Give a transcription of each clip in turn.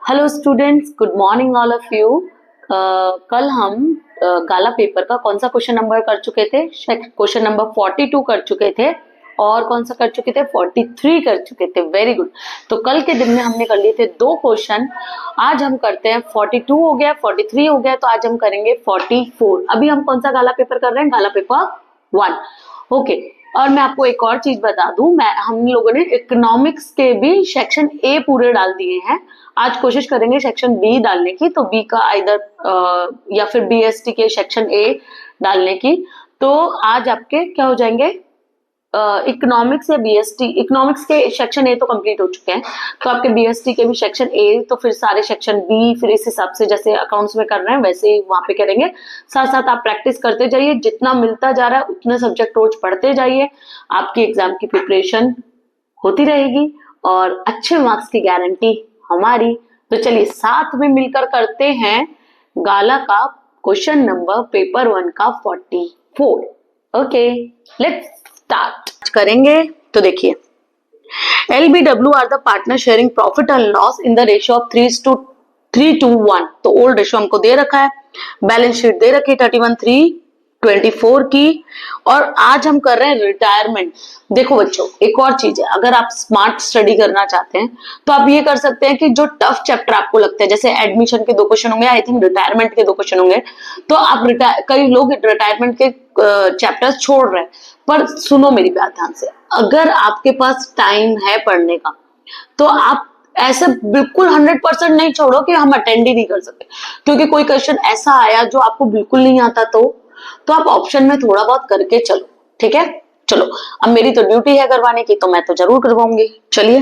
Hello students, good morning all of you. कल हम गाला paper का कौन सा क्वेश्चन नंबर कर चुके थे? क्वेश्चन नंबर 42 कर चुके थे। और कौन सा कर चुके थे? 43 कर चुके थे। Very good. तो कल के दिन में हमने कर लिए थे 2 क्वेश्चन। आज हम करते हैं 42 हो गया, 43 हो गया, तो आज हम करेंगे 44। अभी हम कौन सा गाला पेपर कर रहे हैं? गाला पेपर 1। ओके। और मैं आपको एक और चीज बता दूं, हम लोगों ने इकोनॉमिक्स के भी सेक्शन ए पूरे डाल दिए हैं। आज कोशिश करेंगे सेक्शन बी डालने की, तो बी का इधर या फिर बीएसटी के सेक्शन ए डालने की। तो आज आपके क्या हो जाएंगे? इकोनॉमिक्स या बीएसटी, इकोनॉमिक्स के सेक्शन ए तो कंप्लीट हो चुके हैं, तो आपके बीएसटी के भी सेक्शन ए, तो फिर सारे सेक्शन बी, फिर इस हिसाब से जैसे अकाउंट्स में कर रहे हैं वैसे ही वहां पे करेंगे। साथ साथ आप प्रैक्टिस करते जाइए, जितना मिलता जा रहा है उतने सब्जेक्ट रोज पढ़ते जाइए, आपकी एग्जाम की प्रिपरेशन होती रहेगी और अच्छे मार्क्स की गारंटी हमारी। तो चलिए साथ में मिलकर करते हैं गाला का क्वेश्चन नंबर पेपर 1 का 44। ओके, लेट्स स्टार्ट करेंगे। तो देखिए, LBW are the partner sharing profit and loss in the ratio of 3:1। तो ओल्ड रेशियो हमको दे रखा है, बैलेंस शीट दे रखी है 31/3/24 की। और आज हम कर रहे हैं रिटायरमेंट। देखो बच्चों, एक और चीज है, अगर आप स्मार्ट स्टडी करना चाहते हैं तो आप ये कर सकते हैं कि जो टफ चैप्टर आपको लगता है, जैसे एडमिशन के 2 क्वेश्चन होंगे, आई थिंक रिटायरमेंट के 2 क्वेश्चन होंगे, तो आप कई लोग रिटायरमेंट के चैप्टर्स छोड़ रहे हैं। पर सुनो मेरी बात ध्यान से, अगर आपके पास टाइम है पढ़ने का तो आप ऐसे बिल्कुल 100% नहीं छोड़ो कि हम अटेंड ही नहीं कर सकते, क्योंकि कोई क्वेश्चन ऐसा आया जो आपको बिल्कुल नहीं आता, तो आप ऑप्शन में थोड़ा बहुत करके चलो। ठीक है, चलो। अब मेरी तो ड्यूटी है करवाने की, तो मैं तो जरूर करवाऊंगी। चलिए,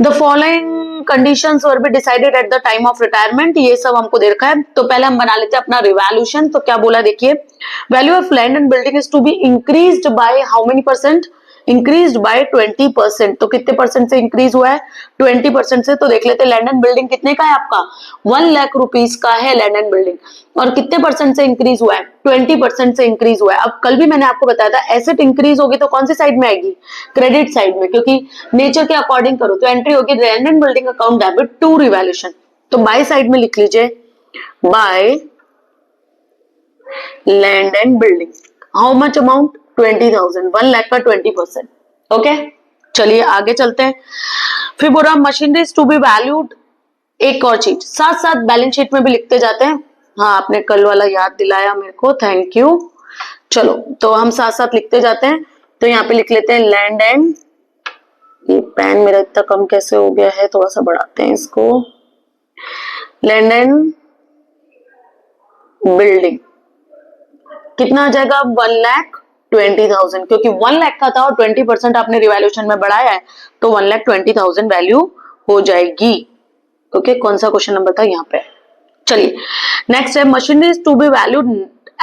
the following conditions were be decided at the time of retirement, ये सब हमको दे रखा है। तो पहले हम बना लेते हैं अपना रिवैल्यूएशन। तो क्या बोला देखिए, value of land and building is to be increased by how many percent? Increased by 20%। तो कितने परसेंट से इंक्रीज हुआ है? 20% से। तो देख लेते हैं लैंड एंड बिल्डिंग कितने का है आपका? 1 लाख रुपीज का है लैंड एंड बिल्डिंग। और कितने परसेंट से इंक्रीज हुआ है? 20% से इंक्रीज हुआ है। अब कल भी मैंने आपको बताया था, एसेट इंक्रीज होगी तो कौन सी साइड में आएगी? क्रेडिट साइड में, क्योंकि नेचर के अकॉर्डिंग करो तो एंट्री होगी land and building account debit to revaluation. तो बाय साइड में लिख लीजिए, by land and building how much amount? 20,000। 1 lakh का 20%। ओके, चलिए आगे चलते हैं। फिर बोल रहा मशीनरी टू बी वैल्यूड। एक और चीज साथ साथ बैलेंस शीट में भी लिखते जाते हैं। हाँ, आपने कल वाला याद दिलाया मेरे को, थैंक यू। चलो, तो हम साथ साथ लिखते जाते हैं। तो यहाँ पे लिख लेते हैं लैंड एंड, ये पेन मेरा इतना कम कैसे हो गया है, थोड़ा सा बढ़ाते हैं इसको। लैंड एंड बिल्डिंग कितना आ जाएगा? 1,20,000, क्योंकि 1 लाख का था और 20% आपने रिवैल्यूएशन में बढ़ाया है, तो 1,20,000 वैल्यू हो जाएगी। ओके, कौन सा क्वेश्चन नंबर था यहाँ पे? चलिए नेक्स्ट है, machinery is to be valued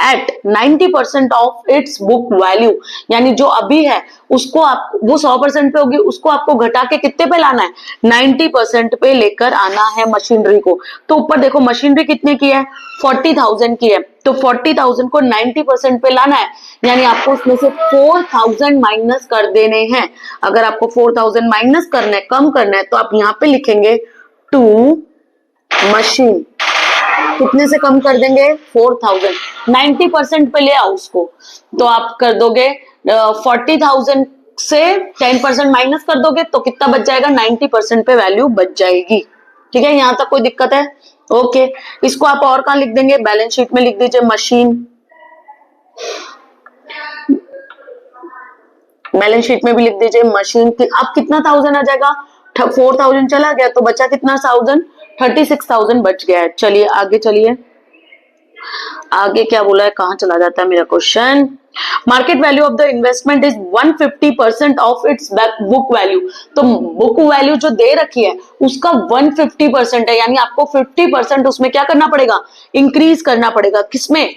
at 90% of its book value. यानी जो अभी है उसको आप, वो 100% पे होगी, उसको आपको घटा के कितने पे लाना है? 90% पे लेकर आना है मशीनरी को। तो ऊपर देखो मशीनरी कितने की है? 40,000 की है। तो 40,000 को 90% पे लाना है, यानी आपको उसमें से 4,000 माइनस कर देने हैं। अगर आपको 4,000 माइनस करना है, कम करना है, तो आप यहाँ पे लिखेंगे टू मशीन। कितने से कम कर देंगे? 4,000। 90% पे ले आओ उसको, तो आप कर दोगे 40,000 से 10% माइनस कर दोगे तो कितना बच जाएगा? 90% पे वैल्यू बच जाएगी। ठीक है, यहां तक कोई दिक्कत है? ओके, इसको आप और कहां लिख देंगे? बैलेंस शीट में लिख दीजिए मशीन। बैलेंस शीट में भी लिख दीजिए मशीन। अब कितना 1000 आ जाएगा? 4,000 चला गया तो बचा कितना? 1000, 36,000 बच गया है। चलिए आगे चलिए, आगे क्या बोला है, कहां चला जाता है मेरा question? Market value of the investment is 150% of its book value. तो बुक वैल्यू जो दे रखी है उसका 150% है, यानी आपको 50% उसमें क्या करना पड़ेगा? इंक्रीज करना पड़ेगा। किसमें?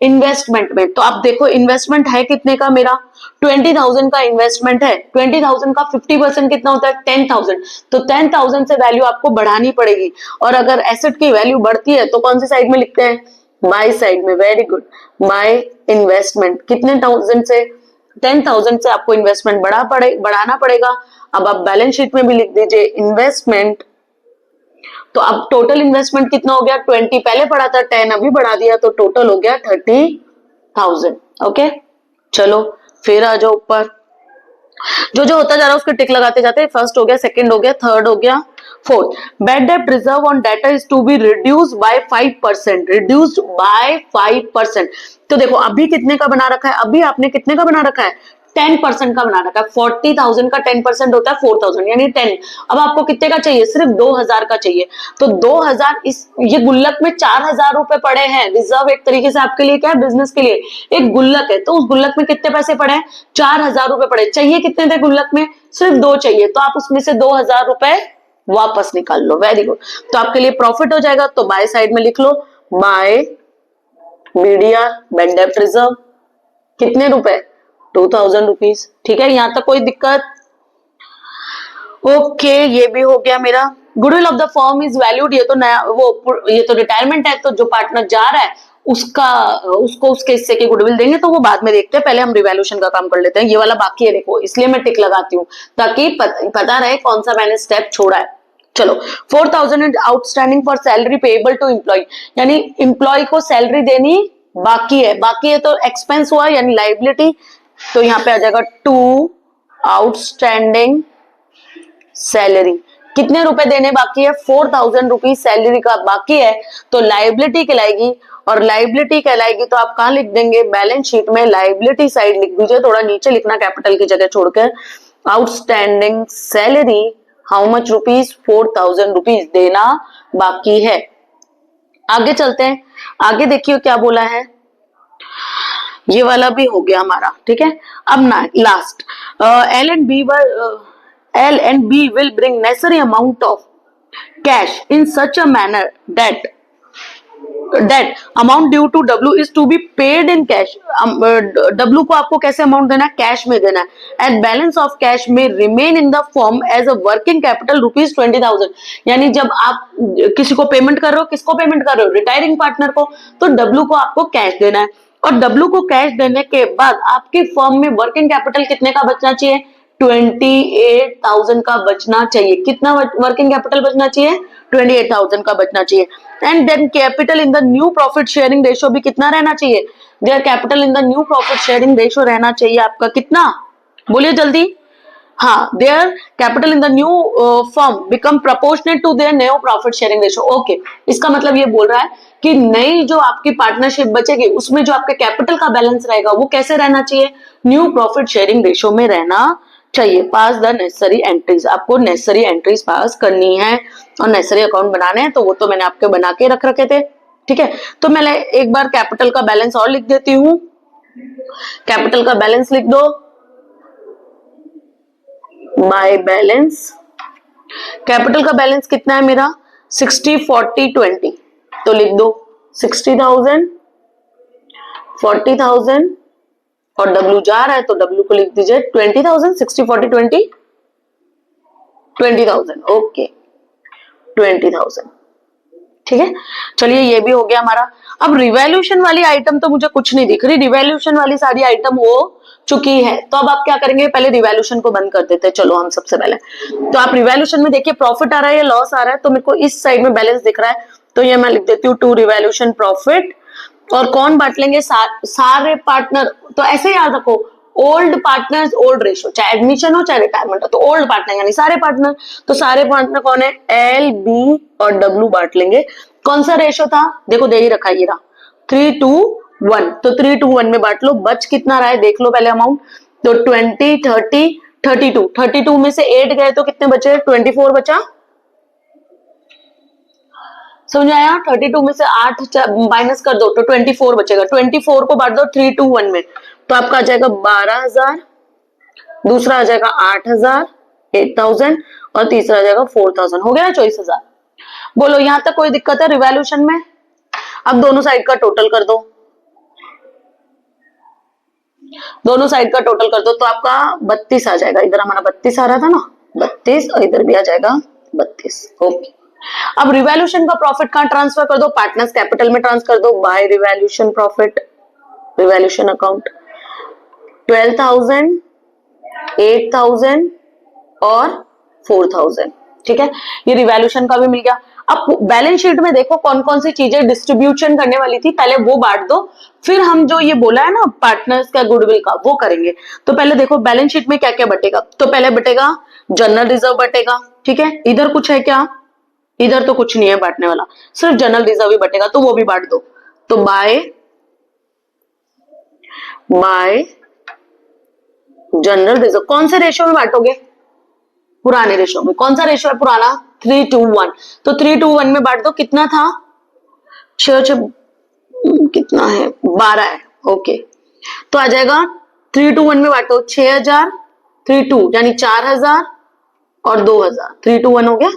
इन्वेस्टमेंट में। तो आप देखो इन्वेस्टमेंट है कितने का मेरा? 20,000 का इन्वेस्टमेंट है। 20,000 का 50% कितना होता है? 10,000। तो 10,000 से वैल्यू आपको बढ़ानी पड़ेगी। और अगर एसेट की वैल्यू बढ़ती है तो कौन सी साइड में लिखते हैं? बाय साइड में। Very good, by investment. कितने थाउजेंड से? 10,000 से आपको इन्वेस्टमेंट बढ़ाना पड़ेगा। अब आप बैलेंस शीट में भी लिख दीजिए इन्वेस्टमेंट तो अब टोटल इन्वेस्टमेंट कितना हो गया, 20 पहले पढ़ा था, 10 अभी बढ़ा दिया, तो टोटल हो गया 30,000। ओके, चलो फिर आ जाओ ऊपर, जो जो होता जा रहा है उसके टिक लगाते जाते, फर्स्ट हो गया, सेकंड हो गया, थर्ड हो गया, fourth. Bad debt reserve on data is to be reduce by 5%, reduced by 5%। तो देखो अभी कितने का बना रखा है, अभी आपने कितने का बना रखा है, 10% का बना रखा है। 40,000 का 10% होता है 4,000, यानी 10। अब आपको कितने का चाहिए, सिर्फ 2,000 का चाहिए। तो 2,000 इस ये गुल्लक में 4,000 रुपए पड़े हैं, रिजर्व एक तरीके से आपके लिए क्या है, बिजनेस के लिए एक गुल्लक है। तो उस गुल्लक में कितने पैसे पड़े हैं, 4,000 रुपए पड़े। चाहिए कितने थे गुल्लक में, सिर्फ 2 चाहिए, तो आप उसमें से 2,000 रुपए वापस निकाल लो। वेरी गुड, तो आपके लिए प्रॉफिट हो जाएगा। तो बाय साइड में लिख लो, by BDR bad debt reserve कितने रुपए, 2,000 रुपीज। ठीक है, यहां तक कोई दिक्कत? ओके, ये भी हो गया मेरा। Goodwill of the firm is valued, ये तो नया ये तो रिटायरमेंट है, तो जो पार्टनर जा रहा है उसको उसके हिस्से की गुडविल देंगे, तो वो बाद में देखते हैं, पहले हम रिवैल्यूएशन का काम कर लेते हैं। ये वाला बाकी है देखो, इसलिए मैं टिक लगाती हूँ ताकि पता रहे कौन सा मैंने स्टेप छोड़ा है। चलो, 4,000 outstanding for salary payable to employ, यानी एम्प्लॉय को सैलरी देनी बाकी है। बाकी है तो एक्सपेंस हुआ यानी लाइबिलिटी, तो यहाँ पे आ जाएगा टू आउटस्टैंडिंग सैलरी। कितने रुपए देने बाकी है, 4,000 रुपीज सैलरी का बाकी है, तो लाइबिलिटी कहलाएगी। और लाइबिलिटी कहलाएगी तो आप कहां लिख देंगे, बैलेंस शीट में लाइबिलिटी साइड लिख दीजिए, थोड़ा नीचे लिखना कैपिटल की जगह छोड़कर। Outstanding salary how much rupees, 4,000 rupees देना बाकी है। आगे चलते हैं, आगे देखिए क्या बोला है। ये वाला भी हो गया हमारा, ठीक है। अब ना last, L and B will bring necessary amount of cash in such a manner that amount due to W is to be paid in cash. W को आपको कैसे अमाउंट देना है, कैश में देना है। एंड बैलेंस ऑफ कैश में remain in the form as a working capital rupees 20,000। यानी जब आप किसी को पेमेंट कर रहे हो, किसको पेमेंट कर रहे हो, रिटायरिंग पार्टनर को, तो W को आपको कैश देना है। और W को कैश देने के बाद आपकी फर्म में वर्किंग कैपिटल कितने का बचना चाहिए, 28,000 का बचना चाहिए। कितना वर्किंग कैपिटल बचना चाहिए, 28,000 का बचना चाहिए। And then capital in the new profit sharing ratio भी कितना रहना चाहिए, their capital in the new profit sharing ratio रहना चाहिए आपका कितना, बोलिए जल्दी। हाँ, their capital in the new firm become proportionate to their new profit sharing ratio. Okay, इसका मतलब ये बोल रहा है कि नई जो आपकी पार्टनरशिप बचेगी उसमें जो आपके कैपिटल का बैलेंस रहेगा वो कैसे रहना चाहिए, न्यू प्रॉफिट शेयरिंग रेशियो में रहना चाहिए। पास द नेसेसरी एंट्रीज, आपको नेसेसरी एंट्रीज पास करनी है और नेसेसरी अकाउंट बनाने हैं, तो वो तो मैंने आपके बना के रख रखे थे। ठीक है, तो मैं एक बार कैपिटल का बैलेंस और लिख देती हूँ। कैपिटल का बैलेंस लिख दो, बाय बैलेंस। कैपिटल का बैलेंस कितना है मेरा, 60 40 20, तो लिख दो 60,000 40,000 और W जा रहा है तो W को लिख दीजिए 20,000। 60 40 20 20,000। ओके, 20,000। ठीक है, चलिए ये भी हो गया हमारा। अब रिवैल्यूएशन वाली आइटम तो मुझे कुछ नहीं दिख रही, रिवैल्यूएशन वाली सारी आइटम हो चुकी है। तो अब आप क्या करेंगे, पहले रिवैल्यूएशन को बंद कर देते हैं। चलो हम सबसे पहले, तो आप रिवैल्यूएशन में देखिए प्रॉफिट आ रहा है या लॉस आ रहा है, तो मेरे को इस साइड में बैलेंस दिख रहा है, तो ये मैं लिख देती हूँ टू रिवैल्यूएशन प्रॉफिट। और कौन बांट लेंगे, सारे पार्टनर। तो ऐसे याद रखो, ओल्ड पार्टनर्स ओल्ड रेशियो, चाहे एडमिशन हो चाहे रिटायरमेंट हो, तो ओल्ड पार्टनर यानी सारे पार्टनर। तो सारे पार्टनर कौन है, L B और W बांट लेंगे। कौन सा रेशियो था, देखो दे ही रखा, ये रहा 3:1, तो 3:1 में बांट लो। बच कितना रहा है देख लो पहले अमाउंट, तो 20 30 32, 32 में से 8 गए तो कितने बचे, 24 बचा। समझ आया, 32 में से 8 माइनस कर दो तो 24 बचेगा। 24 को बांट दो 3:1 में, तो आपका आ जाएगा 12,000, दूसरा आ जाएगा 8,000 8,000 और तीसरा आ जाएगा 4,000। हो गया 24,000। बोलो यहां तक कोई दिक्कत है रिवैल्यूएशन में? अब दोनों साइड का टोटल कर दो, दोनों साइड का टोटल कर दो, तो आपका 32 आ जाएगा। इधर हमारा 32 आ रहा था ना, 32, और इधर भी आ जाएगा 32। ओके, अब रिवैल्यूएशन का प्रॉफिट कहां ट्रांसफर कर दो, पार्टनर्स कैपिटल में ट्रांसफर कर दो। By revaluation profit, revaluation account 12,000 8,000 और 4,000। ठीक है, ये रिवैल्यूएशन का भी मिल गया। अब बैलेंस शीट में देखो कौन कौन सी चीजें डिस्ट्रीब्यूशन करने वाली थी, पहले वो बांट दो, फिर हम जो ये बोला है ना पार्टनर्स का गुडविल का वो करेंगे। तो पहले देखो बैलेंस शीट में क्या क्या बटेगा, तो पहले बटेगा जनरल रिजर्व बटेगा, ठीक है, इधर कुछ है क्या, इधर तो कुछ नहीं है बांटने वाला, सिर्फ जनरल रिजर्व ही बटेगा, तो वो भी बांट दो। तो बाय जनरल रिजर्व कौन से रेशियो में बांटोगे, पुराने रेशियो में। कौन सा रेशियो है पुराना, 3:1, तो 3:1 में बांट दो। कितना था, कितना है, 12 है, ओके। तो आ जाएगा 3:1 में बांटो, 6000 32 यानी 4000 और 2000, 3:1 हो गया,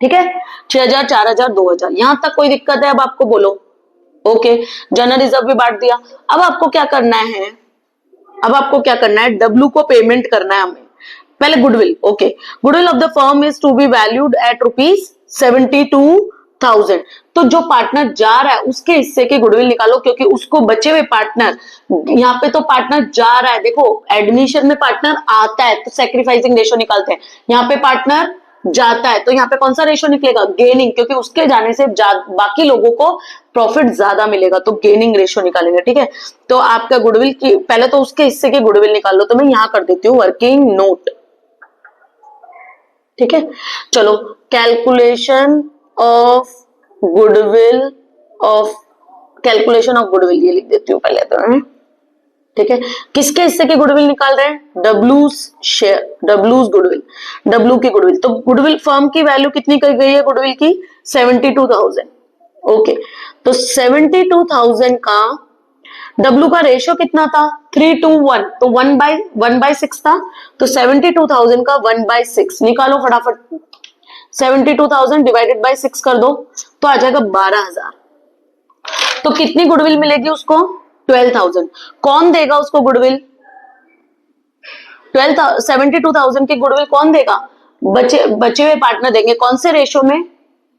ठीक है, 6000 4000 2000, यहां तक कोई दिक्कत है, अब आपको बोलो, ओके। जनरल रिजर्व भी बांट दिया। अब आपको क्या करना है, अब आपको क्या करना है, डब्ल्यू को पेमेंट करना है हमें। पहले goodwill, okay, goodwill of the firm is to be valued at ₹72,000। तो जो पार्टनर जा रहा है उसके हिस्से की गुडविल निकालो, क्योंकि उसको बचे हुए पार्टनर, यहाँ पे तो पार्टनर जा रहा है, देखो एडमिशन में पार्टनर आता है तो सैक्रिफाइसिंग रेशो निकालते हैं, यहाँ पे पार्टनर जाता है तो यहाँ पे कौन सा रेशो निकलेगा, गेनिंग, क्योंकि उसके जाने से बाकी लोगों को प्रॉफिट ज्यादा मिलेगा, तो गेनिंग रेशो निकालेंगे, ठीक है। तो आपका गुडविल की पहले तो उसके हिस्से की गुडविल निकाल लो, तो मैं यहां कर देती हूँ वर्किंग नोट, ठीक है। चलो कैलकुलेशन ऑफ गुडविल ये लिख देती हूँ पहले तो मैं, ठीक है। किसके हिस्से की गुडविल निकाल रहे हैं, डब्ल्यूज शेयर, डब्ल्यूज गुडविल, डब्ल्यू की गुडविल। तो गुडविल फर्म की वैल्यू कितनी कर गई है गुडविल की, 72,000, ओके। तो 72,000 का डब्ल्यू का रेशियो कितना था, 3:1, तो 1/6 था, तो 72,000 का 1/6 निकालो फटाफट, 72,000 डिवाइडेड बाय 6 कर दो, तो आ जाएगा 12,000। तो कितनी गुडविल मिलेगी उसको, 12,000। कौन देगा उसको गुडविल, 72,000 की गुडविल कौन देगा, बचे हुए पार्टनर देंगे, कौन से रेशियो में,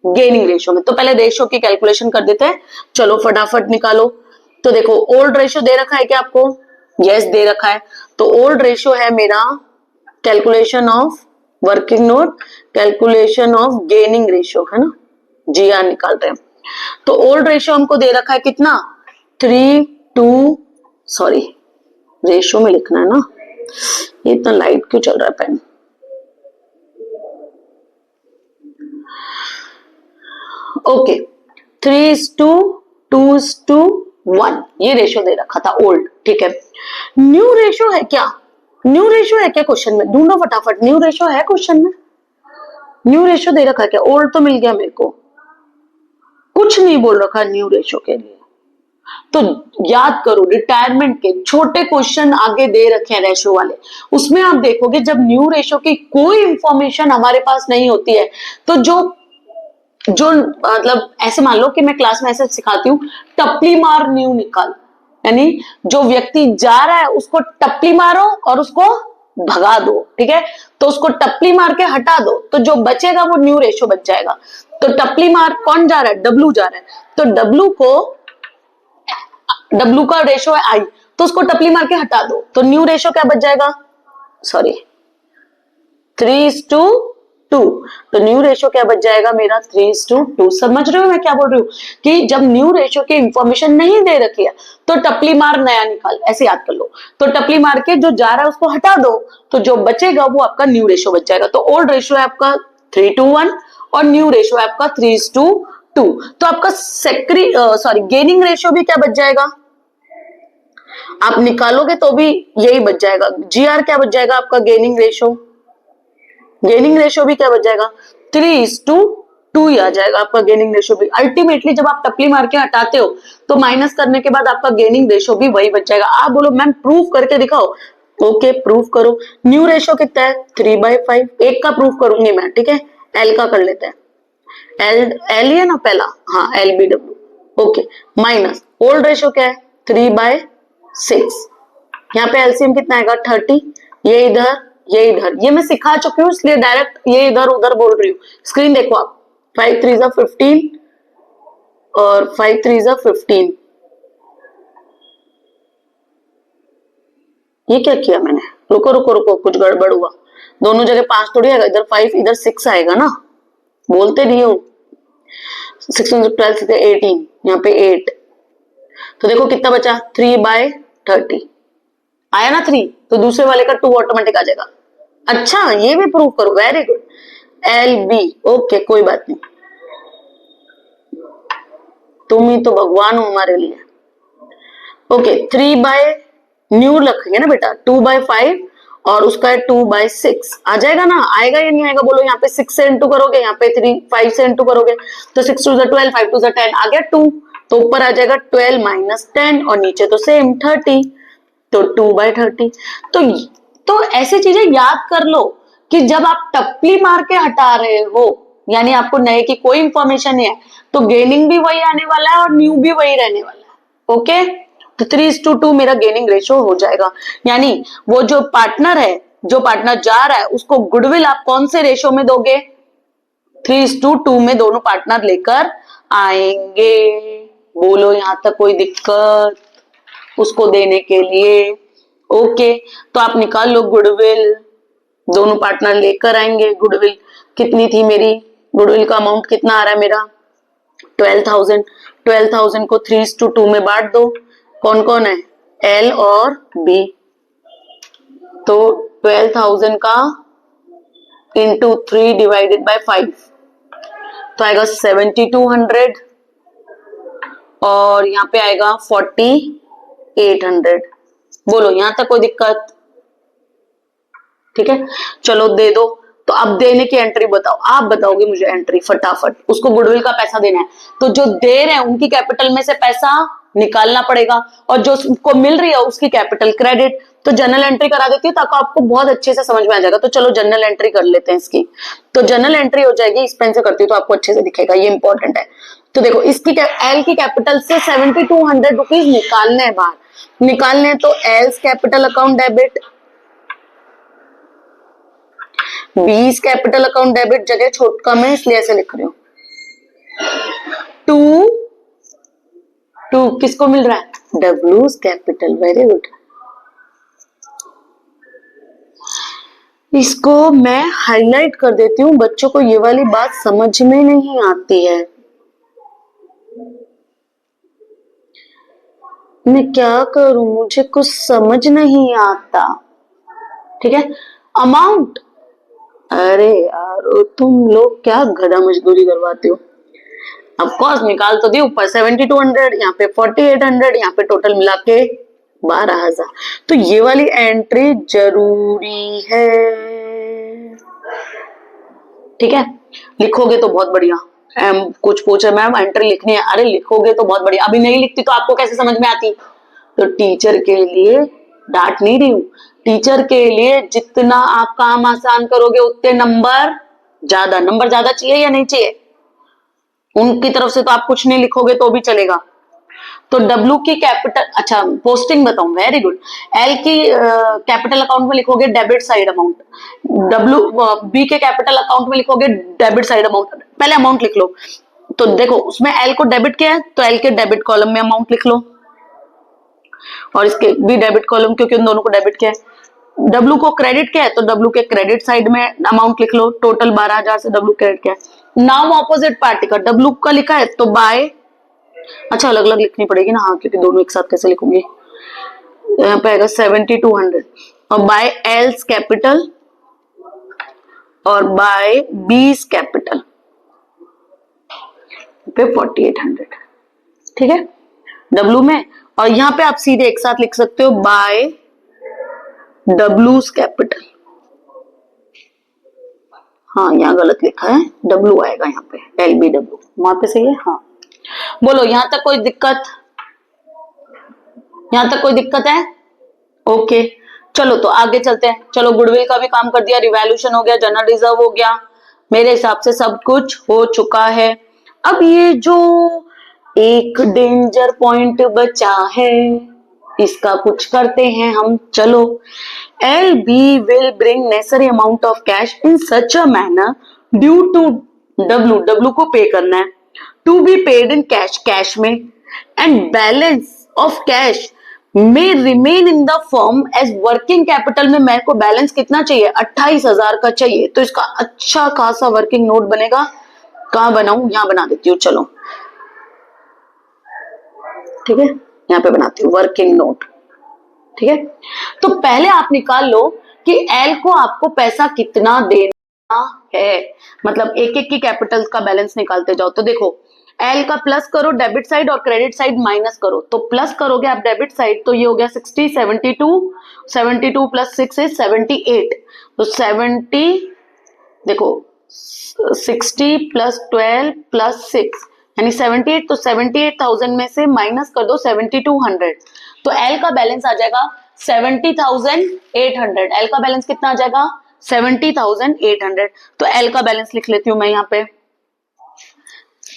गेनिंग रेशियो में। तो पहले रेशियो की कैलकुलेशन कर देते हैं, चलो फटाफट निकालो। तो देखो ओल्ड रेशियो दे रखा है क्या आपको, यस दे रखा है। तो ओल्ड रेशियो है मेरा calculation of working note, calculation of gaining ratio, है ना, जीआर निकालते हैं। तो ओल्ड रेशियो हमको दे रखा है कितना, 3:2, सॉरी रेशियो में लिखना है ना, ये इतना लाइट क्यों चल रहा है पेन, ओके, 3:2:1 ये रेशियो दे रखा था ओल्ड, ठीक है। न्यू रेशियो है क्या, न्यू रेशियो है क्या क्वेश्चन में, ढूंढो फटाफट, न्यू रेशियो है क्वेश्चन में, न्यू रेशियो दे रखा है क्या, ओल्ड तो मिल गया मेरे को, कुछ नहीं बोल रखा न्यू रेशियो के लिए। तो याद करो रिटायरमेंट के छोटे क्वेश्चन आगे दे रखे हैं रेशियो वाले, उसमें आप देखोगे जब न्यू रेशियो की कोई इंफॉर्मेशन हमारे पास नहीं होती है, तो जो मतलब ऐसे मान लो कि मैं क्लास में ऐसे सिखाती हूँ, टपली मार न्यू निकाल, यानी जो व्यक्ति जा रहा है उसको टपली मारो और उसको भगा दो, ठीक है। तो उसको टपली मार के हटा दो, तो जो बचेगा वो न्यू रेशियो बच जाएगा। तो टपली मार कौन जा रहा है, डब्लू जा रहा है, तो डब्लू का रेशियो है आई, तो उसको टपली मार के हटा दो, तो न्यू रेशियो क्या बच जाएगा, सॉरी 3:2, तो न्यू रेशियो क्या बच जाएगा मेरा, 3:2। समझ रहे हो मैं क्या बोल रही हूँ, कि जब न्यू रेशियो की इंफॉर्मेशन नहीं दे रखी है तो टपली मार नया निकाल, ऐसे याद कर लो। तो टपली मार के जो जा रहा है उसको हटा दो, तो जो बचेगा वो आपका न्यू रेशियो बच जाएगा। तो ओल्ड रेशियो है आपका 3:1 और न्यू रेशियो है आपका 3:2। तो आपका गेनिंग रेशियो भी क्या बच जाएगा, आप निकालोगे तो भी यही बच जाएगा, जीआर क्या बच जाएगा आपका, गेनिंग रेशियो भी क्या बच जाएगा, 3:2 ही आ जाएगा आपका गेनिंग रेशियो भी। अल्टीमेटली जब आप टपली मार के हटाते हो तो माइनस करने के बाद आपका गेनिंग रेशियो भी वही बच जाएगा। आप बोलो मैम प्रूफ करके दिखाओ, ओके प्रूफ करो। न्यू रेशियो कितना है, 3/5, एक का प्रूफ करूंगी मैं, ठीक है, एल का कर लेते हैं, एल है ना पहला, हाँ LBW, okay, minus old ratio क्या है 3/6, यहाँ पे एलसीएम कितना आएगा 30, ये इधर ये मैं सिखा चुकी हूँ इसलिए डायरेक्ट ये इधर उधर बोल रही हूँ। स्क्रीन देखो आप, 5 3 15 और 5 3 15, ये क्या किया मैंने, रुको रुको रुको कुछ गड़बड़ हुआ, दोनों जगह 5 थोड़ी आएगा, इधर 5 इधर 6 आएगा ना, बोलते नहीं हूँ। 6 12 18, यहाँ पे 8, तो देखो कितना बचा 3/30 आया ना 3, तो दूसरे वाले का 2 ऑटोमेटिक आ जाएगा। अच्छा ये भी प्रूव करो, वेरी गुड। LB, ओके कोई बात नहीं, तुम ही तो भगवान हो हमारे लिए। ओके 3/न्यू रखेंगे ना बेटा, 2/5 और उसका है 2/6 आ जाएगा ना, आएगा या नहीं आएगा बोलो। यहाँ पे 6 से इंटू करोगे, यहाँ पे 5 से इंटू करोगे, तो 6 2 12, 5 2 10 आ गया 2, तो ऊपर आ जाएगा 12 - 10 और नीचे तो सेम 30, तो 2/30। तो ऐसी चीजें याद कर लो कि जब आप टप्पी मार के हटा रहे हो, यानी आपको नए की कोई इंफॉर्मेशन नहीं है, तो गेनिंग भी वही आने वाला है और न्यू भी वही रहने वाला है। ओके, तो 3:2 मेरा गेनिंग रेशियो हो जाएगा। यानी वो जो पार्टनर है, जो पार्टनर जा रहा है, उसको गुडविल आप कौन से रेशियो में दोगे? 3:2 में दोनों पार्टनर लेकर आएंगे। बोलो यहां तक कोई दिक्कत उसको देने के लिए? ओके, तो आप निकाल लो गुडविल, दोनों पार्टनर लेकर आएंगे। गुडविल कितनी थी मेरी? गुडविल का अमाउंट कितना आ रहा है मेरा? 12,000। 12,000 को 3:2 में बांट दो। कौन कौन है? L और B। तो 12,000 का इंटू 3 डिवाइडेड बाय 5 तो आएगा 7,200 और यहाँ पे आएगा 4,800। बोलो यहां तक कोई दिक्कत? ठीक है, चलो दे दो। तो अब देने की एंट्री बताओ, आप बताओगे मुझे एंट्री फटाफट। उसको गुडविल का पैसा देना है, तो जो दे रहे हैं उनकी कैपिटल में से पैसा निकालना पड़ेगा, और जो उसको मिल रही है उसकी कैपिटल क्रेडिट। तो जनरल एंट्री करा देती हूँ ताकि आपको बहुत अच्छे से समझ में आ जाएगा। तो चलो जनरल एंट्री कर लेते हैं इसकी। तो जनरल एंट्री हो जाएगी, इस पेन से करती हूँ तो आपको अच्छे से दिखेगा, ये इंपॉर्टेंट है। तो देखो इसकी एल की कैपिटल से 7,200 रुपीज निकालने हैं बाहर, निकालने हैं। तो एल्स कैपिटल अकाउंट डेबिट, बीस कैपिटल अकाउंट डेबिट, जगह छोट कम है इसलिए ऐसे लिख रही हूँ। टू किसको मिल रहा है? डब्ल्यूज कैपिटल, वेरी गुड। इसको मैं हाईलाइट कर देती हूँ, बच्चों को ये वाली बात समझ में नहीं आती है। मैं क्या करूं, मुझे कुछ समझ नहीं आता। ठीक है, अमाउंट, अरे यार तुम लोग क्या गधा मजदूरी करवाते हो। अब कॉस्ट निकाल तो दी, ऊपर 7,200, यहाँ पे 4,800, यहाँ पे टोटल मिला के 12,000। तो ये वाली एंट्री जरूरी है। ठीक है, लिखोगे तो बहुत बढ़िया। कुछ पूछे मैम एंट्री लिखनी है, अरे लिखोगे तो बहुत बढ़िया। अभी नहीं लिखती तो आपको कैसे समझ में आती? तो टीचर के लिए डांट नहीं रही हूँ, टीचर के लिए जितना आप काम आसान करोगे उतने नंबर ज्यादा चाहिए या नहीं चाहिए? उनकी तरफ से तो आप कुछ नहीं लिखोगे तो भी चलेगा। तो डब्ल्यू की कैपिटल, अच्छा पोस्टिंग बताऊं, वेरी गुड। एल की कैपिटल अकाउंट में लिखोगे debit side amount, W B K capital account में लिखोगे डेबिट साइड अमाउंट। पहले अमाउंट लिख लो। तो देखो उसमें एल को डेबिट किया है तो एल के डेबिट कॉलम में अमाउंट लिख लो, और इसके भी डेबिट कॉलम, क्योंकि उन दोनों को डेबिट किया है। डब्ल्यू को क्रेडिट किया है तो डब्ल्यू के क्रेडिट साइड में अमाउंट लिख लो। टोटल 12,000 से डब्ल्यू क्रेडिट किया है। नाउ ऑपोजिट पार्टी का डब्ल्यू का लिखा है तो बाय, अच्छा अलग अलग लिखनी पड़ेगी ना, हाँ क्योंकि दोनों एक साथ कैसे लिखूंगी। यहाँ पे आएगा 7,200 और बाय एल्स कैपिटल और बाय बीस कैपिटल पे 4,800। ठीक है, डब्ल्यू में, और यहाँ पे आप सीधे एक साथ लिख सकते हो बाय डब्ल्यूज कैपिटल। हाँ यहाँ गलत लिखा है, डब्ल्यू आएगा यहाँ पे, LBW वहां पे सही है। हाँ बोलो यहां तक कोई दिक्कत? यहां तक कोई दिक्कत है? ओके चलो तो आगे चलते हैं। चलो गुडविल का भी काम कर दिया, रिवैल्यूएशन हो गया, जनरल रिजर्व हो गया, मेरे हिसाब से सब कुछ हो चुका है। अब ये जो एक डेंजर पॉइंट बचा है इसका कुछ करते हैं हम। चलो LB will bring necessary amount of cash in such a manner due to W को पे करना है to be paid in cash, cash में, and balance of cash मे remain in the firm as working capital में मेरे को balance कितना चाहिए, 28,000 का चाहिए। तो इसका अच्छा खासा वर्किंग नोट बनेगा। कहां बनाऊं, यहां बना देती हूँ, चलो ठीक है, यहां पे बनाती हूँ वर्किंग नोट। ठीक है, तो पहले आप निकाल लो कि एल को आपको पैसा कितना देना है, मतलब एक एक की कैपिटल का बैलेंस निकालते जाओ। तो देखो एल का प्लस करो डेबिट साइड और क्रेडिट साइड माइनस करो। तो प्लस करोगे आप डेबिट साइड तो ये हो गया 60, 72 प्लस 6 इज 78। तो 70, देखो 60 प्लस 12 प्लस 6 यानी 78। तो 78,000 में से माइनस कर दो 7200। तो एल का बैलेंस आ जाएगा 70,800। एल का बैलेंस कितना आ जाएगा 70,800। तो एल का बैलेंस लिख लेती हूं मैं यहाँ पे,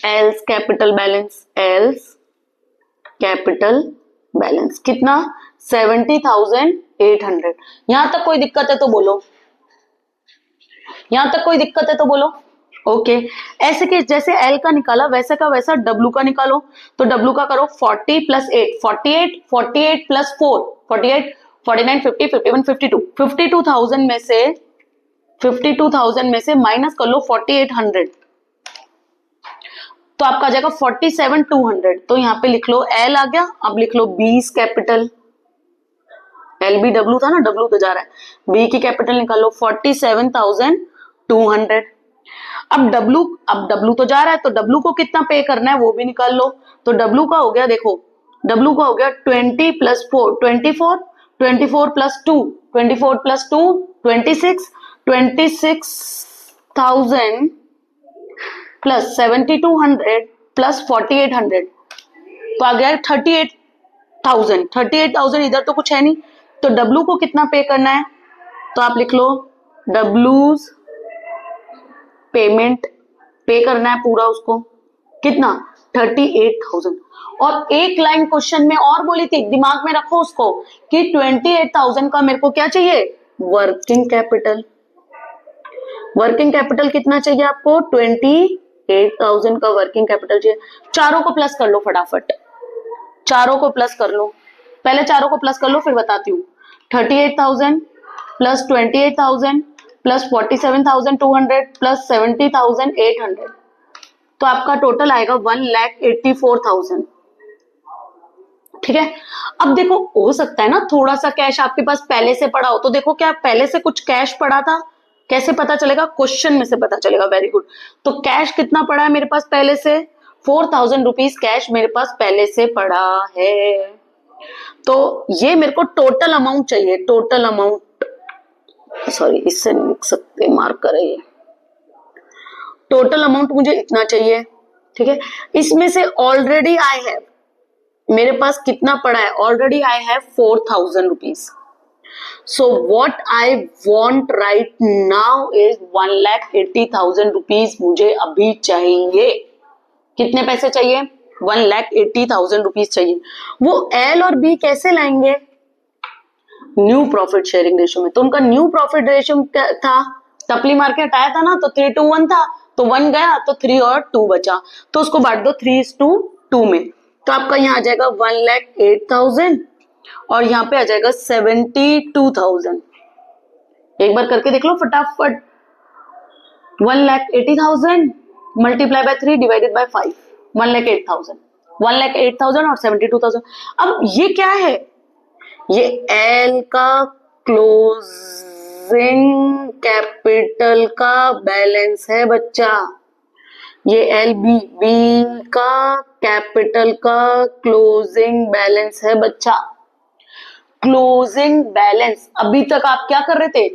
else capital balance, else capital balance कितना 70,800। यहां तक कोई दिक्कत है तो बोलो, यहां तक कोई दिक्कत है तो बोलो। ओके ऐसे कि जैसे एल का निकाला वैसे का वैसा डब्ल्यू का निकालो। तो डब्ल्यू का करो 40 प्लस 8, 48 प्लस 4, 48, 49, 50, 51, 52, 52,000 में से 52,000 में से माइनस कर लो 4800। तो आपका आ जाएगा 47,200। तो यहाँ पे लिख लो एल आ गया, अब लिख लो बीस कैपिटल, एल बी डब्ल्यू था ना, डब्ल्यू तो जा रहा है, बी की कैपिटल निकाल लो 47,200। अब डब्ल्यू तो जा रहा है तो डब्ल्यू को कितना पे करना है वो भी निकाल लो। तो डब्ल्यू का हो गया, देखो डब्ल्यू का हो गया 20 plus 4 24, 24 plus 2 24 plus 2 26, 26,000 plus 7,200 plus 4,800। तो आ गया 38,000। 38,000 इधर तो कुछ है नहीं, तो डब्ल्यू को कितना पे करना है। तो आप लिख लो डब्ल्यूज पेमेंट, पे करना है पूरा उसको कितना 38,000। और एक लाइन क्वेश्चन में और बोली थी, दिमाग में रखो उसको कि 28,000 का मेरे को क्या चाहिए वर्किंग कैपिटल। वर्किंग कैपिटल कितना चाहिए आपको 28,000 का वर्किंग कैपिटल चाहिए। चारों को प्लस कर लो फटाफट, चारों को प्लस कर लो, पहले चारों को प्लस कर लो फिर बताती हूँ। 38,000 प्लस 28,000 प्लस 47,200 प्लस 70,800। तो आपका टोटल आएगा 1,84,000। ठीक है, अब देखो हो सकता है ना थोड़ा सा कैश आपके पास पहले से पड़ा हो। तो देखो क्या पहले से कुछ कैश पड़ा था, कैसे पता चलेगा, क्वेश्चन में से पता चलेगा। Very good. तो कैश कितना पड़ा है मेरे पास पहले से 4,000 रुपीज कैश मेरे पास पहले से पड़ा है। तो ये मेरे को टोटल अमाउंट चाहिए, टोटल अमाउंट, सॉरी इससे नहीं लिख सकते, मार्क करे ये, टोटल अमाउंट मुझे इतना चाहिए। ठीक है, इसमें से ऑलरेडी आई हैव, मेरे पास कितना पड़ा है already I have 4,000 rupees. So what I want right now is 1,80,000 rupees मुझे अभी चाहिए। कितने पैसे चाहिए 1,80,000 रुपीज चाहिए। वो एल और बी कैसे लाएंगे न्यू प्रॉफिट शेयरिंग रेशियो में। तो उनका न्यू प्रॉफिट रेशियो था, टपली मार के हटाया था ना, तो 3:1 था, तो 1 गया तो 3 और 2 बचा, तो उसको बांट दो 3:2 में। तो आपका यहाँ आ जाएगा 1,08,000 और यहाँ पे आ जाएगा 72,000। एक बार करके देख लो फटाफट, 1,80,000 मल्टीप्लाई बाय 3 डिवाइडेड बाय 5, 1,08,000, 1,08,000 और 72,000। अब ये क्या है, ये एल का क्लोजिंग कैपिटल का बैलेंस है बच्चा। ये एल बी का कैपिटल का क्लोजिंग बैलेंस है बच्चा। क्लोजिंग बैलेंस, अभी तक आप क्या कर रहे थे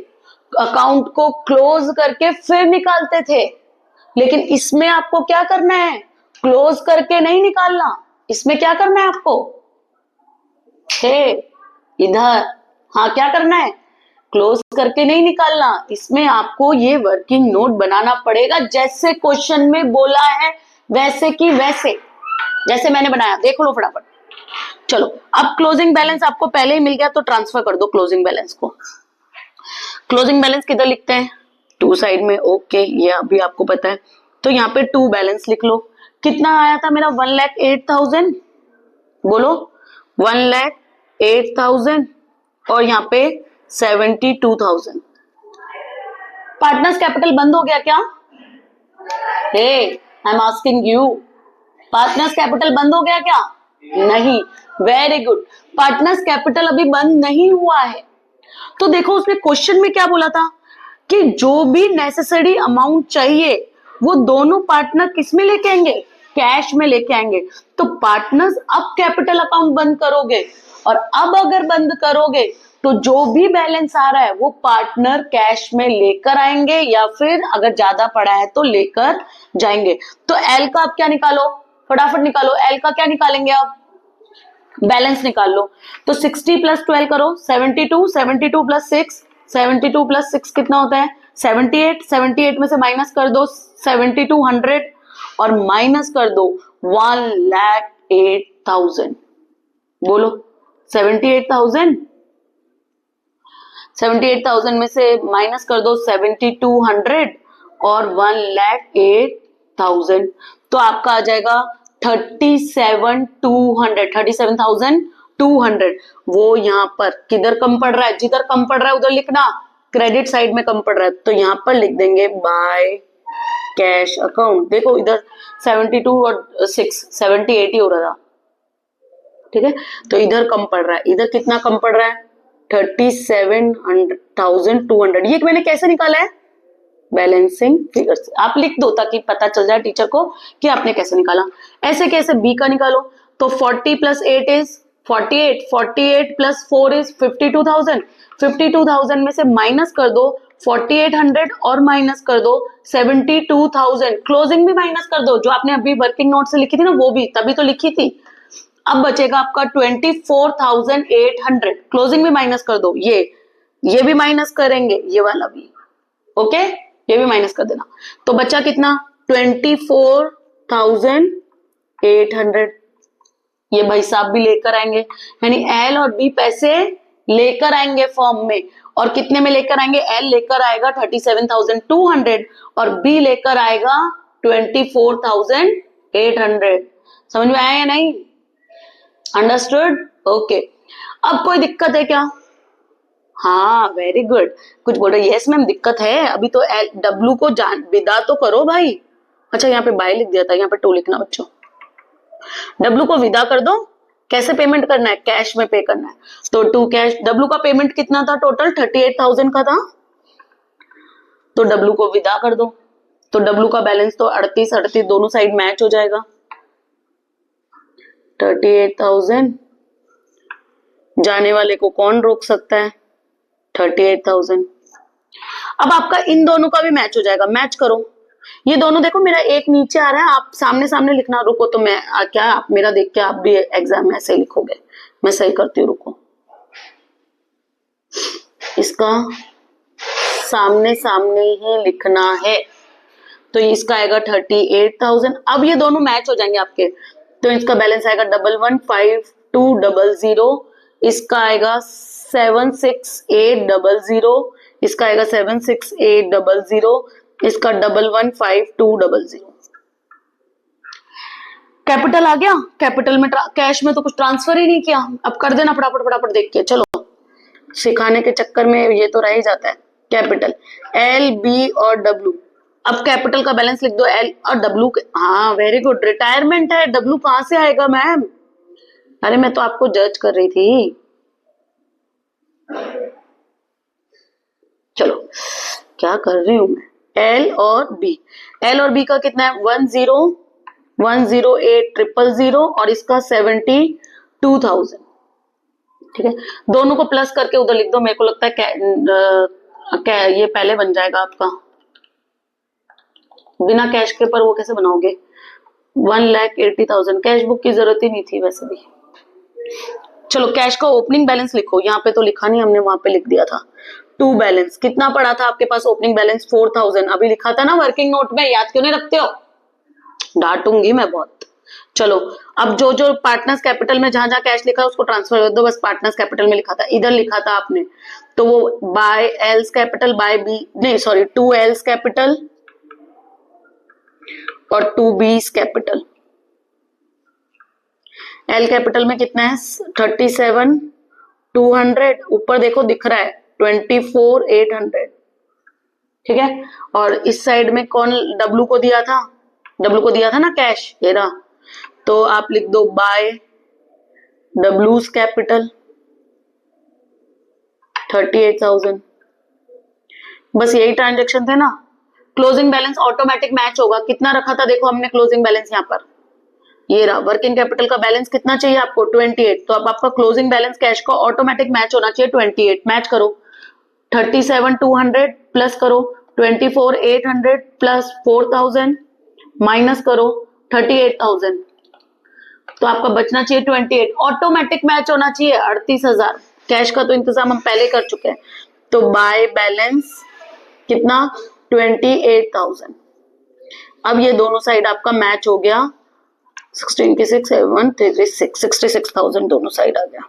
अकाउंट को क्लोज करके फिर निकालते थे, लेकिन इसमें आपको क्या करना है क्लोज करके नहीं निकालना। इसमें क्या करना है आपको इधर, हाँ क्या करना है क्लोज करके नहीं निकालना, इसमें आपको ये वर्किंग नोट बनाना पड़ेगा जैसे क्वेश्चन में बोला है वैसे की वैसे, जैसे मैंने बनाया देख लो फटाफट। चलो अब क्लोजिंग बैलेंस आपको पहले ही मिल गया तो ट्रांसफर कर दो क्लोजिंग बैलेंस को। क्लोजिंग बैलेंस किधर लिखते हैं 2 साइड में, ओके ये अभी आपको पता है। तो यहाँ पे 2 बैलेंस लिख लो। कितना आया था मेरा 1,08,000, बोलो 1,08,000 8,000 और यहाँ पे 72,000। पार्टनर्स कैपिटल बंद हो गया क्या? Hey I am asking you, partners capital बंद हो गया क्या? नहीं। वेरी गुड, पार्टनर्स कैपिटल अभी बंद नहीं हुआ है। तो देखो उसने क्वेश्चन में क्या बोला था कि जो भी नेसेसरी अमाउंट चाहिए वो दोनों पार्टनर किस में लेके आएंगे? कैश में लेके आएंगे। तो पार्टनर्स अब कैपिटल अकाउंट बंद करोगे और अब अगर बंद करोगे तो जो भी बैलेंस आ रहा है वो पार्टनर कैश में लेकर आएंगे या फिर अगर ज्यादा पड़ा है तो लेकर जाएंगे। तो एल का आप क्या निकालो, फटाफट निकालो। एल का क्या निकालेंगे आप? बैलेंस निकाल लो। तो 60 प्लस 12 करो 72, 72 प्लस 6, 72 प्लस 6 कितना होता है? 78, 78 में से माइनस कर दो 7200 और माइनस कर दो 1,08,000। बोलो 78,000, 78,000 में से माइनस कर दो 7200 और 1,08,000। तो आपका आ जाएगा 37,200। वो यहाँ पर किधर कम पड़ रहा है? जिधर कम पड़ रहा है उधर लिखना, क्रेडिट साइड में कम पड़ रहा है तो यहाँ पर लिख देंगे बाय कैश अकाउंट। देखो इधर 72 और 6 78 ही हो रहा था, ठीक है। तो इधर कम पड़ रहा है, इधर कितना कम पड़ रहा है? 37,200। ये मैंने कैसे निकाला है? बैलेंसिंग फिगर से। आप लिख दो ताकि पता चल जाए टीचर को कि आपने कैसे निकाला। ऐसे कैसे बी का निकालो तो 40 प्लस 8 इज 48, 48 प्लस 4 इज 52,000। 52,000 में से माइनस कर दो 4,800 और माइनस कर दो 72,000। क्लोजिंग भी माइनस कर दो, जो आपने अभी वर्किंग नोट से लिखी थी ना वो भी, तभी तो लिखी थी। अब बचेगा आपका 24,800। क्लोजिंग भी माइनस कर दो, ये भी माइनस करेंगे, ये वाला भी, ओके ये भी माइनस कर देना। तो बचा कितना? 24,800। ये भाई साहब भी लेकर आएंगे, यानी एल और बी पैसे लेकर आएंगे फॉर्म में। और कितने में लेकर आएंगे? एल लेकर आएगा 37,200 और बी लेकर आएगा 24,800। समझ में आया या नहीं? अंडरस्टूड? ओके। अब कोई दिक्कत है क्या? हाँ वेरी गुड, कुछ बोल रहे? यस मैम दिक्कत है। अभी तो डब्लू को विदा तो करो भाई। अच्छा यहाँ पे बाय लिख दिया था, यहाँ पे टू लिखना बच्चों। डब्लू को विदा कर दो। कैसे पेमेंट करना है? कैश में पे करना है। तो टू कैश। डब्लू का पेमेंट कितना था? टोटल 38,000 का था। तो डब्लू को विदा कर दो। तो डब्लू का बैलेंस तो 38 दोनों साइड मैच हो जाएगा। 38,000 जाने वाले को कौन रोक सकता है? 38,000। अब आपका इन दोनों का भी मैच हो जाएगा। मैच करो ये दोनों। देखो मेरा एक नीचे आ रहा है, आप सामने सामने लिखना। रुको तो मैं क्या आप मेरा देख के आप भी एग्जाम में ऐसे ही लिखोगे। मैं सही करती हूँ, रुको। इसका सामने सामने ही लिखना है। तो इसका आएगा 38,000। अब ये दोनों मैच हो जाएंगे आपके, तो इसका बैलेंस आएगा 11,5200। इसका आएगा 76800। इसका आएगा 76800। इसका 11,5200। कैपिटल आ गया। कैपिटल में कैश में तो कुछ ट्रांसफर ही नहीं किया। अब कर देना फटाफट फटाफट देख के। चलो सिखाने के चक्कर में ये तो रह ही जाता है। कैपिटल एल बी और डब्ल्यू। अब कैपिटल का बैलेंस लिख दो एल और डब्ल्यू के। हाँ वेरी गुड, रिटायरमेंट है। डब्ल्यू कहां से आएगा मैम? अरे मैं तो आपको जज कर रही थी। चलो क्या कर रही हूं मैं? एल और बी। एल और बी का कितना है? 10,108,000 और इसका 72,000। ठीक है, दोनों को प्लस करके उधर लिख दो। मेरे को लगता है क्या ये पहले बन जाएगा आपका। बिना कैश के पर वो कैसे बनाओगे? 1,80,000। कैश बुक की जरूरत ही नहीं थी वैसे भी। चलो कैश का ओपनिंग बैलेंस लिखो। यहाँ पे तो लिखा नहीं हमने, वहां पे लिख दिया था। टू बैलेंस कितना पड़ा था आपके पास? Opening balance 4,000। अभी लिखा था ना वर्किंग नोट में, याद क्यों नहीं रखते हो? डांटूंगी मैं बहुत। चलो अब जो जो पार्टनर्स कैपिटल में जहां जहां कैश लिखा है उसको ट्रांसफर कर दो। बस पार्टनर्स कैपिटल में लिखा था, इधर लिखा था आपने, तो वो by L's capital by B, नहीं सॉरी, टू एल्स कैपिटल और to B's capital. L capital में कितना है? 37 200, ऊपर देखो दिख रहा है 24,800, ठीक है। और इस साइड में कौन डब्लू को दिया था, डब्लू को दिया था ना कैश, ये रहा। तो आप लिख दो बाय डब्लूज कैपिटल 38,000। बस यही ट्रांजेक्शन थे ना। क्लोजिंग बैलेंस ऑटोमेटिक मैच होगा, कितना रखा था देखो हमने क्लोजिंग बैलेंस यहाँ पर, ये रहा। वर्किंग कैपिटल का बैलेंस कितना चाहिए आपको 28, तो अब आपका क्लोजिंग बैलेंस कैश का ऑटोमेटिक मैच होना चाहिए 28। मैच करो 37,200 प्लस करो 24,800 प्लस 4,000 माइनस करो 38,000, तो आपका बचना चाहिए 28। ऑटोमेटिक मैच होना चाहिए 38,000। कैश का तो इंतजाम हम पहले कर चुके हैं, तो बाय बैलेंस कितना 28,000। अब ये दोनों साइड आपका मैच हो गया, 16 की 6 7 36 66,000 दोनों साइड आ गया,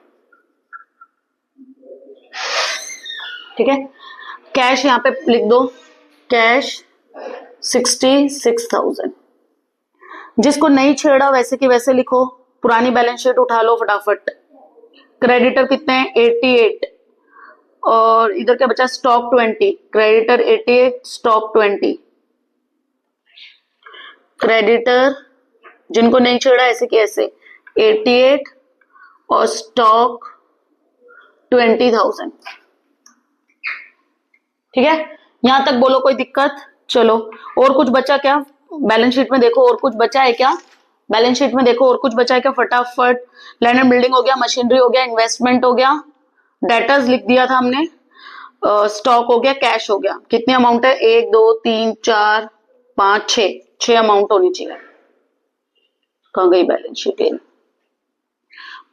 ठीक है। कैश यहाँ पे लिख दो, कैश 66,000। जिसको नहीं छेड़ा वैसे की वैसे लिखो, पुरानी बैलेंस शीट उठा लो फटाफट। क्रेडिटर कितने हैं 88, और इधर क्या बचा स्टॉक 20, क्रेडिटर 88 स्टॉक 20। क्रेडिटर जिनको नहीं छेड़ा ऐसे की ऐसे 88 और स्टॉक 20,000, ठीक है। यहां तक बोलो कोई दिक्कत? चलो और कुछ बचा क्या बैलेंस शीट में, देखो और कुछ बचा है क्या बैलेंस शीट में, देखो और कुछ बचा है क्या फटाफट। लैंड एंड बिल्डिंग हो गया, मशीनरी हो गया, इन्वेस्टमेंट हो गया, डेटर्स लिख दिया था हमने, स्टॉक हो गया, कैश हो गया। कितनी अमाउंट है 1 2 3 4 5 6 अमाउंट होनी चाहिए। कहाँ गई बैलेंस शीट,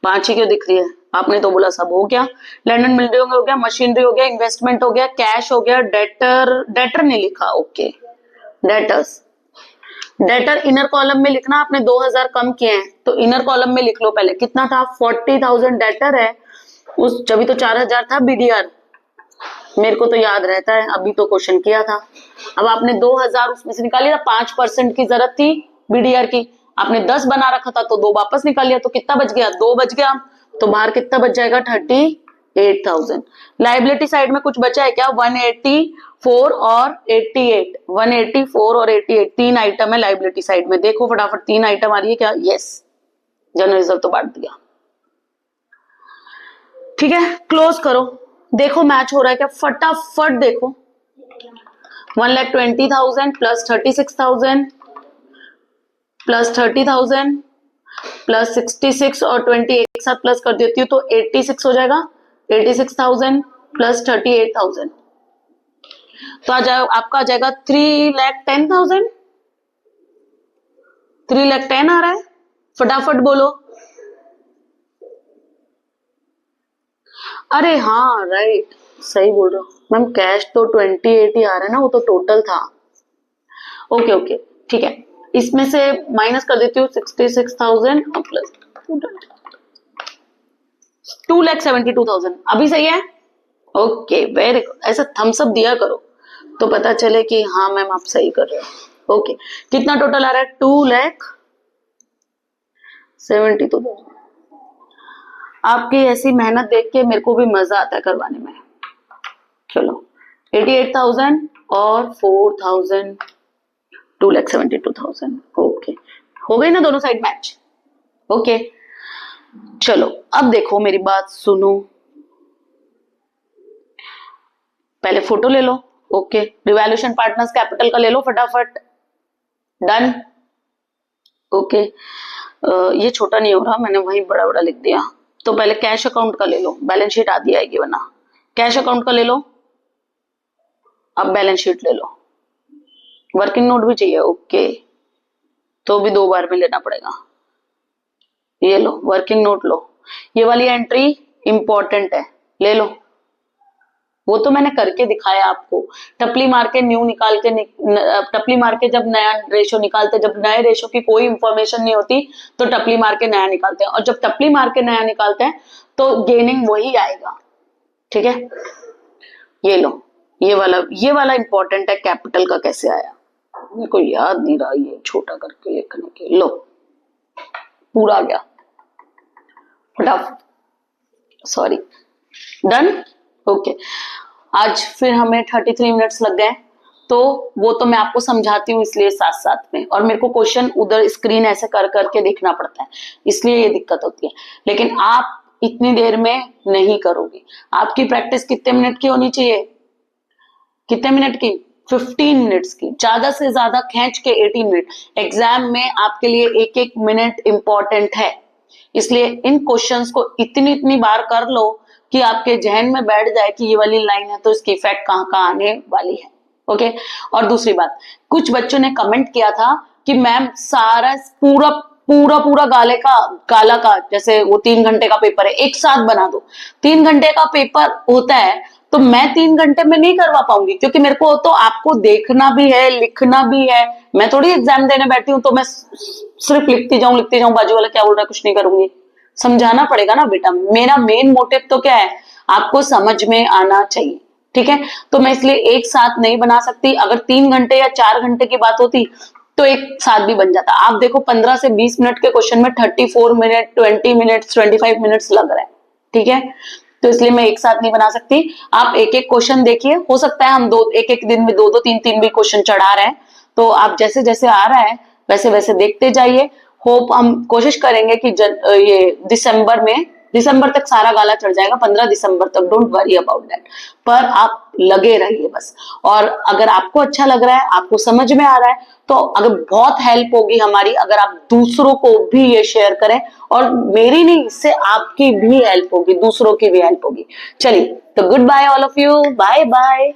5 ही क्यों दिख रही है, आपने तो बोला सब हो गया। लैंड एंड बिल्डिंग हो गया, मशीनरी हो गया, इन्वेस्टमेंट हो गया, कैश हो गया, डेटर नहीं लिखा, okay. Debtors, debtor inner column में लिखना, आपने 2,000 कम किए हैं तो इनर कॉलम में लिख लो पहले। कितना था 40,000 डेटर है, उस जब तो 4,000 था बीडीआर, मेरे को तो याद रहता है, अभी तो क्वेश्चन किया था। अब आपने 2,000 उसमें से निकाली था, 5% की जरूरत थी बीडीआर की, आपने 10 बना रखा था तो 2 वापस निकाल लिया, तो कितना बच गया 2 बच गया, तो बाहर कितना बच जाएगा 38,000। लाइबिलिटी साइड में कुछ बचा है क्या 184 और 88, 184 और 88 तीन आइटम है लाइबिलिटी साइड में, देखो फटाफट 3 आइटम आ रही है क्या, यस जनरल रिजर्व तो बांट दिया, ठीक है। क्लोज करो, देखो मैच हो रहा है क्या फटाफट देखो। 1,20,000 प्लस 36,000 प्लस 30,000 प्लस 66 और 20 एक साथ प्लस कर देती हूँ तो 86 हो जाएगा, 86,000 प्लस 38,000, तो आ जाए आपका आ जाएगा 3,10,000, 3,10,000 आ रहा है, फटाफट बोलो। अरे हाँ राइट, सही बोल रहे हो मैम, कैश तो 28 ही आ रहा है ना, वो तो टोटल था, ओके ओके ठीक है। इसमें से माइनस कर देती हूँ 66,000 प्लस 2,72,000, अभी सही है, ओके वेरी गुड। ऐसा थम्स अप दिया करो तो पता चले कि हाँ मैम आप सही कर रहे हो, ओके। कितना टोटल आ रहा है 2,72,000। आपकी ऐसी मेहनत देख के मेरे को भी मजा आता है करवाने में। चलो 88,000 और 4,000 2,72,000, ओके हो गई ना दोनों साइड मैच, ओके। चलो अब देखो मेरी बात सुनो, पहले फोटो ले लो, ओके। रिवैल्यूएशन पार्टनर्स कैपिटल का ले लो फटाफट, डन, ओके। ये छोटा नहीं हो रहा, मैंने वही बड़ा बड़ा लिख दिया, तो पहले कैश अकाउंट का ले लो, बैलेंस शीट आधी आएगी वरना। कैश अकाउंट का ले लो, अब बैलेंस शीट ले लो, वर्किंग नोट भी चाहिए, ओके, तो भी 2 बार में लेना पड़ेगा। ये लो वर्किंग नोट लो, ये वाली एंट्री इंपॉर्टेंट है, ले लो, वो तो मैंने करके दिखाया आपको। टपली मार के न्यू निकाल के टपली मार के जब नया रेशो निकालते, जब नए रेशो की कोई इंफॉर्मेशन नहीं होती तो टपली मार के नया निकालते हैं, और जब टपली मार के नया निकालते हैं तो गेनिंग वही आएगा, ठीक है। ये लो, ये वाला इंपॉर्टेंट है, कैपिटल का कैसे आया मेरे को याद नहीं रहा, ये छोटा करके लिखने के, लो पूरा आ गया फटाफट, सॉरी डन, ओके। आज फिर हमें 33 मिनट्स लग गए, तो वो तो मैं आपको समझाती हूँ इसलिए साथ साथ में, और मेरे को क्वेश्चन उधर स्क्रीन ऐसे कर करके देखना पड़ता है, इसलिए ये दिक्कत होती है। लेकिन आप इतनी देर में नहीं करोगे। आपकी प्रैक्टिस कितने मिनट की होनी चाहिए? कितने मिनट की? 15 मिनट्स की, ज्यादा से ज्यादा खींच के 18 मिनट। एग्जाम में आपके लिए एक एक मिनट इंपॉर्टेंट है, इसलिए इन क्वेश्चंस को इतनी इतनी बार कर लो कि आपके जहन में बैठ जाए कि ये वाली लाइन है तो इसकी इफेक्ट कहाँ कहाँ आने वाली है। ओके। और दूसरी बात, कुछ बच्चों ने कमेंट किया था कि मैम सारा पूरा पूरा पूरा गाला का जैसे वो 3 घंटे का पेपर है एक साथ बना दो। 3 घंटे का पेपर होता है तो मैं 3 घंटे में नहीं करवा पाऊंगी, क्योंकि मेरे को तो आपको देखना भी है, लिखना भी है। मैं थोड़ी एग्जाम देने बैठी हूँ तो मैं सिर्फ लिखती जाऊं बाजू वाला क्या बोल रहा है कुछ नहीं करूंगी। समझाना पड़ेगा ना बेटा। मेरा मेन मोटिव तो क्या है, आपको समझ में आना चाहिए, ठीक है। तो मैं इसलिए एक साथ नहीं बना सकती। अगर 3 घंटे या 4 घंटे की बात होती तो एक साथ भी बन जाता। आप देखो 15 से 20 मिनट के क्वेश्चन में 34 मिनट, 20 मिनट्स, 25 मिनट्स लग रहा है, ठीक है। तो इसलिए मैं एक साथ नहीं बना सकती। आप एक एक क्वेश्चन देखिए, हो सकता है हम एक एक दिन में 2 3 3 भी क्वेश्चन चढ़ा रहे हैं, तो आप जैसे जैसे आ रहा है वैसे वैसे देखते जाइए। होप हम कोशिश करेंगे कि ये दिसंबर तक सारा गाला चढ़ जाएगा, 15 दिसंबर तक। डोंट वरी अबाउट दैट, पर आप लगे रहिए बस। और अगर आपको अच्छा लग रहा है, आपको समझ में आ रहा है, तो अगर बहुत हेल्प होगी हमारी अगर आप दूसरों को भी ये शेयर करें, और मेरी नहीं, इससे आपकी भी हेल्प होगी, दूसरों की भी हेल्प होगी। चलिए, तो good bye all of you, bye bye.